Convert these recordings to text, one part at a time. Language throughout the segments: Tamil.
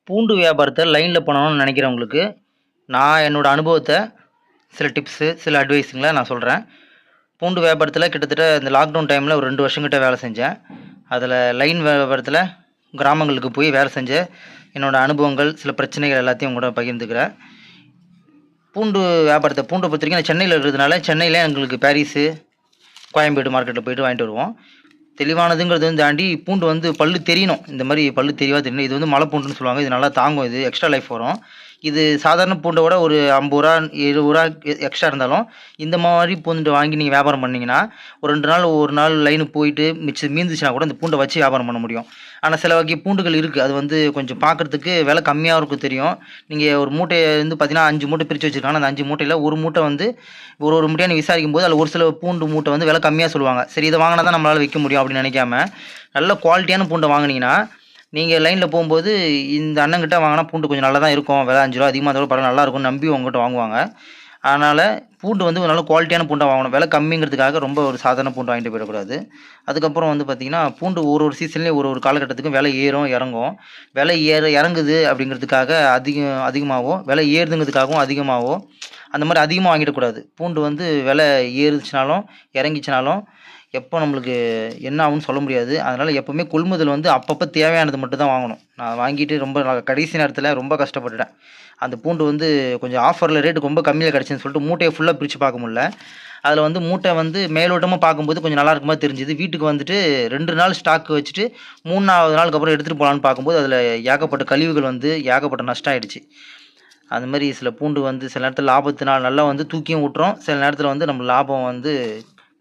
பூண்டு வியாபாரத்தை லைனில் பண்ணணும்னு நினைக்கிறவங்களுக்கு நான் என்னோட அனுபவத்தை சில டிப்ஸு சில அட்வைஸுங்களை நான் சொல்கிறேன். பூண்டு வியாபாரத்தில் கிட்டத்தட்ட இந்த லாக்டவுன் டைமில் ஒரு 2 வருஷங்கிட்ட வேலை செஞ்சேன். அதில் லைன் வியாபாரத்தில் கிராமங்களுக்கு போய் வேலை செஞ்ச என்னோடய அனுபவங்கள் சில பிரச்சனைகள் எல்லாத்தையும் கூட பகிர்ந்துக்கிறேன். பூண்டை பொறுத்த வரைக்கும் நான் சென்னையில் இருக்கிறதுனால சென்னையில் எங்களுக்கு பாரிஸு கோயம்பேடு மார்க்கெட்டில் போய்ட்டு வாங்கிட்டு வருவோம். தெளிவானதுங்கிறது தாண்டி பூண்டு பல்லு தெரியணும். இந்த மாதிரி பல்லு தெளிவாக தெரியணும். இது மலை பூண்டுன்னு சொல்லுவாங்க. இது நல்லா தாங்கும். இது எக்ஸ்ட்ரா லைஃப் வரும். இது சாதாரண பூண்டை விட ஒரு 50 ரூபா 70 ரூபா எக்ஸ்ட்ரா இருந்தாலும் இந்த மாதிரி பூண்டு வாங்கி நீங்கள் வியாபாரம் பண்ணிங்கன்னா ஒரு 2 நாள் ஒரு நாள் லைனுக்கு போயிட்டு மீந்துச்சுன்னா கூட இந்த பூண்டை வச்சு வியாபாரம் பண்ண முடியும். ஆனால் சில வகை பூண்டுகள் இருக்குது. அது கொஞ்சம் பார்க்குறதுக்கு விலை கம்மியாக இருக்கும் தெரியும். நீங்கள் ஒரு மூட்டையை பார்த்தீங்கன்னா 5 மூட்டை பிரித்து வச்சுருக்காங்க. அந்த 5 மூட்டையில் ஒரு மூட்டை ஒரு மூட்டையாக நீ விசாரிக்கும் போது அதில் ஒரு சில பூண்டு மூட்டை விலை கம்மியாக சொல்லுவாங்க. சரி, இதை வாங்கினா தான் நம்மளால் விற்க முடியும் அப்படின்னு நினைக்காம நல்ல குவாலிட்டியான பூண்டை வாங்கினீங்கன்னா நீங்கள் லைனில் போகும்போது இந்த அண்ணங்கிட்ட வாங்கினா பூண்டு கொஞ்சம் நல்லா தான் இருக்கும். விலை 5 ரூபா அதிகமாக இருந்தாலும் பரவாயில்ல, நல்லாயிருக்கும் நம்பி உங்கள்கிட்ட வாங்குவாங்க. அதனால் பூண்டு நல்ல குவாலிட்டியான பூண்டாக வாங்கணும். விலை கம்மிங்கிறதுக்காக ரொம்ப ஒரு சாதாரண பூண்டு வாங்கிட்டு போயிடக்கூடாது. அதுக்கப்புறம் பார்த்திங்கன்னா பூண்டு ஒரு சீசன்லேயும் ஒரு காலகட்டத்துக்கும் விலை ஏறும் இறங்கும். விலை இறங்குது அப்படிங்கிறதுக்காக அதிகமாகவும் விலை ஏறுதுங்கிறதுக்காகவும் அதிகமாகவும் அந்த மாதிரி அதிகமாக வாங்கிடக்கூடாது. பூண்டு விலை ஏறுச்சுனாலும் இறங்கிச்சினாலும் எப்போ நம்மளுக்கு என்ன ஆகும்னு சொல்ல முடியாது. அதனால் எப்போவுமே கொள்முதல் அப்பப்போ தேவையானது மட்டும் தான் வாங்கணும். நான் வாங்கிட்டு ரொம்ப கடைசி நேரத்தில் ரொம்ப கஷ்டப்பட்டுட்டேன். அந்த பூண்டு கொஞ்சம் ஆஃபரில் ரேட்டு ரொம்ப கம்மியாக கிடச்சின்னு சொல்லிட்டு மூட்டையை ஃபுல்லாக பிரித்து பார்க்க முடியல. அதில் மூட்டை மேலோட்டமாக பார்க்கும்போது கொஞ்சம் நல்லா இருக்குமா தெரிஞ்சுது. வீட்டுக்கு 2 நாள் ஸ்டாக் வச்சுட்டு 3ஆவது நாளுக்கு அப்புறம் எடுத்துகிட்டு போகலான்னு பார்க்கும்போது அதில் ஏகப்பட்ட கழிவுகள் ஏகப்பட்ட நஷ்டம் ஆகிடுச்சு. அந்த மாதிரி சில பூண்டு சில நேரத்தில் லாபத்தினால் நல்லா தூக்கியும் விட்டுரும். சில நேரத்தில் நம்ம லாபம்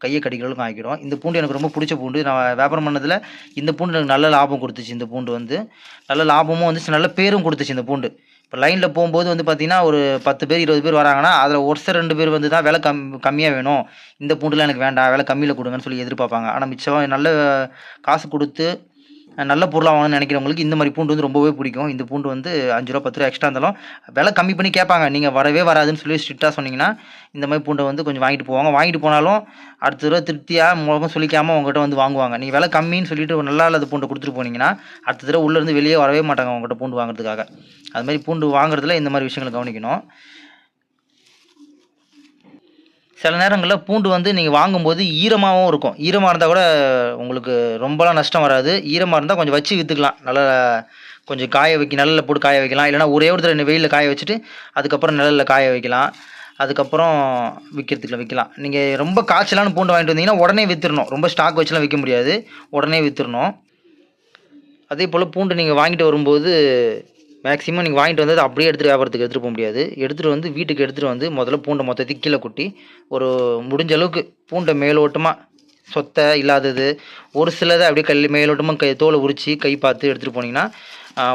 கையை கடிக்கிறதுக்கும் ஆகிடும். இந்த பூண்டு எனக்கு ரொம்ப பிடிச்ச பூண்டு. நான் வியாபாரம் பண்ணதில் இந்த பூண்டு எனக்கு நல்ல லாபம் கொடுத்துச்சு. இந்த பூண்டு நல்ல லாபமும் நல்ல பேரும் கொடுத்துச்சு. இந்த பூண்டு இப்போ லைனில் போகும்போது பார்த்திங்கன்னா ஒரு 10 பேர் 20 பேர் வராங்கன்னா அதில் ஒரு சில 2 பேர் தான் விலை கம்மியாக வேணும், இந்த பூண்டுலாம் எனக்கு வேண்டாம், விலை கம்மியில் கொடுங்கன்னு சொல்லி எதிர்பார்ப்பாங்க. ஆனால் மிச்சம் நல்ல காசு கொடுத்து நல்ல பொருளாக வாங்கணும்னு நினைக்கிறவங்களுக்கு இந்த மாதிரி பூண்டு ரொம்பவே பிடிக்கும். இந்த பூண்டு 5 ரூபா 10 ரூபா எக்ஸ்ட்ரா இருந்தாலும் விலை கம்மி பண்ணி கேட்பாங்க. நீங்கள் வரவே வராதுன்னு சொல்லி ஸ்ட்ரிக்டாக சொன்னீங்கன்னா இந்த மாதிரி பூண்டை கொஞ்சம் வாங்கிட்டு போவாங்க. வாங்கிட்டு போனாலும் அடுத்த தடவை திருப்தியாக முகம் சொல்லிக்காமல் உங்கள்கிட்ட வாங்குவாங்க. நீங்கள் விலை கம்மின்னு சொல்லிட்டு ஒரு நல்லா இல்லாத பூண்டை கொடுத்துட்டு போனீங்கன்னா அடுத்த தடவை உள்ளேருந்து வெளியே வரவே மாட்டாங்க உங்கள்கிட்ட பூண்டு வாங்குறதுக்காக. அது மாதிரி பூண்டு வாங்குறதுல இந்த மாதிரி விஷயங்களை கவனிக்கணும். சில நேரங்களில் பூண்டு நீங்கள் வாங்கும்போது ஈரமாகவும் இருக்கும். ஈரமாக இருந்தால் கூட உங்களுக்கு ரொம்பலாம் நஷ்டம் வராது. ஈரமாக இருந்தால் கொஞ்சம் வச்சு விற்றுக்கலாம். நல்லா கொஞ்சம் காய நிழலில் போட்டு காய வைக்கலாம். இல்லைனா ஒரே ஒரு தடவை வெயிலில் காய வச்சுட்டு அதுக்கப்புறம் நிழலில் காய வைக்கலாம். அதுக்கப்புறம் விற்கலாம். நீங்கள் ரொம்ப காய்ச்சலான பூண்டு வாங்கிட்டு வந்தீங்கன்னா உடனே விற்றுடணும். ரொம்ப ஸ்டாக் வச்சுலாம் விற்க முடியாது, உடனே விற்றுடணும். அதே போல் பூண்டு நீங்கள் வாங்கிட்டு வரும்போது மேக்ஸிமம் நீங்கள் வாங்கிட்டு வந்தது அப்படியே வியாபாரத்துக்கு எடுத்துகிட்டு போக முடியாது. எடுத்துகிட்டு வீட்டுக்கு எடுத்துகிட்டு முதல்ல பூண்டை மொத்தத்தையும் கீழே கொட்டி ஒரு முடிஞ்ச அளவுக்கு பூண்டை மேலோட்டமாக சொத்தை இல்லாதது ஒரு சிலதை அப்படியே மேலோட்டமாக தோலை உரித்து கை பார்த்து எடுத்துகிட்டு போனீங்கன்னா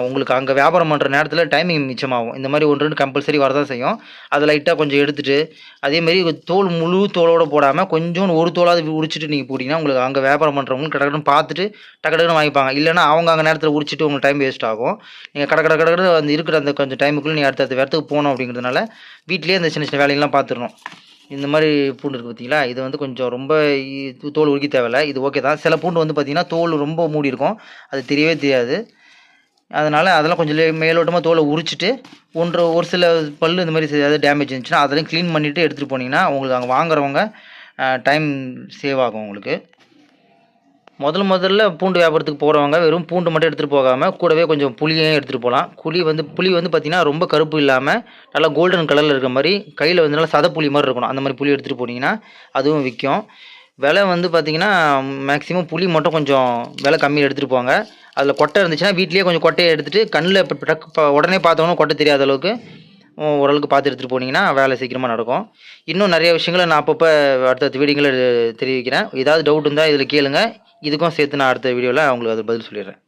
உங்களுக்கு அங்கே வியாபாரம் பண்ணுற நேரத்தில் டைமிங் மிச்சமாகும். இந்த மாதிரி 1-2 கம்பல்சரி வரதான் செய்யும். அதை லைட்டாக கொஞ்சம் எடுத்துகிட்டு அதேமாதிரி முழு தோலோடு போடாமல் கொஞ்சம் ஒரு தோலாவது உரிச்சிட்டு நீங்கள் போட்டிங்கன்னா உங்களுக்கு அங்கே வியாபாரம் பண்ணுறவங்க கடற்கடன்னு பார்த்துட்டு டக்குன்னு வாங்கிப்பாங்க. இல்லைனா அவங்க அங்கே நேரத்தில் உரிச்சிட்டு உங்களுக்கு டைம் வேஸ்ட் ஆகும். நீங்கள் கடற்கடை இருக்கிற அந்த கொஞ்சம் டைமுக்குள்ளே நீங்கள் அடுத்த இடத்துக்கு போகணும். அப்படிங்கிறதுனால வீட்டிலேயே அந்த சின்ன சின்ன வேலையெல்லாம் பார்த்துடணும். இந்த மாதிரி பூண்டு இருக்குது பார்த்தீங்களா, இது கொஞ்சம் ரொம்ப தோல் உரிக்க தேவையில்லை. இது ஓகே தான். சில பூண்டு பார்த்தீங்கன்னா தோல் ரொம்ப மூடி இருக்கும், அது தெரியவே தெரியாது. அதனால் அதெல்லாம் கொஞ்சம் மேலோட்டமாக தோலை உரிச்சிட்டு ஒரு சில பல் இந்த மாதிரி ஏதாவது டேமேஜ் இருந்துச்சுன்னா அதெல்லாம் க்ளீன் பண்ணிவிட்டு எடுத்துகிட்டு போனீங்கன்னா உங்களுக்கு அங்கே வாங்குறவங்க டைம் சேவ் ஆகும். உங்களுக்கு முதல்ல பூண்டு வியாபாரத்துக்கு போகிறவங்க வெறும் பூண்டு மட்டும் எடுத்துகிட்டு போகாமல் கூடவே கொஞ்சம் புளியையும் எடுத்துகிட்டு போகலாம். புளி பார்த்திங்கன்னா ரொம்ப கருப்பு இல்லாமல் நல்லா கோல்டன் கலரில் இருக்கிற மாதிரி கையில் நல்லா சதை புளி மாதிரி இருக்கணும். அந்த மாதிரி புளி எடுத்துகிட்டு போனீங்கன்னா அதுவும் விற்கும். விலை பார்த்திங்கன்னா மேக்ஸிமம் புளி மட்டும் கொஞ்சம் விலை கம்மியாக எடுத்துகிட்டு போங்க. அதில் கொட்டை இருந்துச்சுன்னா வீட்லேயே கொஞ்சம் கொட்டையை எடுத்துகிட்டு கண்ணில் உடனே பார்த்தோன்னா கொட்டை தெரியாத அளவுக்கு ஓரளவுக்கு பார்த்து எடுத்துகிட்டு போனீங்கன்னா வேலை சீக்கிரமாக நடக்கும். இன்னும் நிறைய விஷயங்களை நான் அப்பப்போ அடுத்த வீடியோங்களை தெரிவிக்கிறேன். ஏதாவது டவுட் இருந்தால் இதில் கேளுங்க. இதுக்கும் சேர்த்து நான் அடுத்த வீடியோவில் அவங்களுக்கு அது பதில் சொல்லிடுறேன்.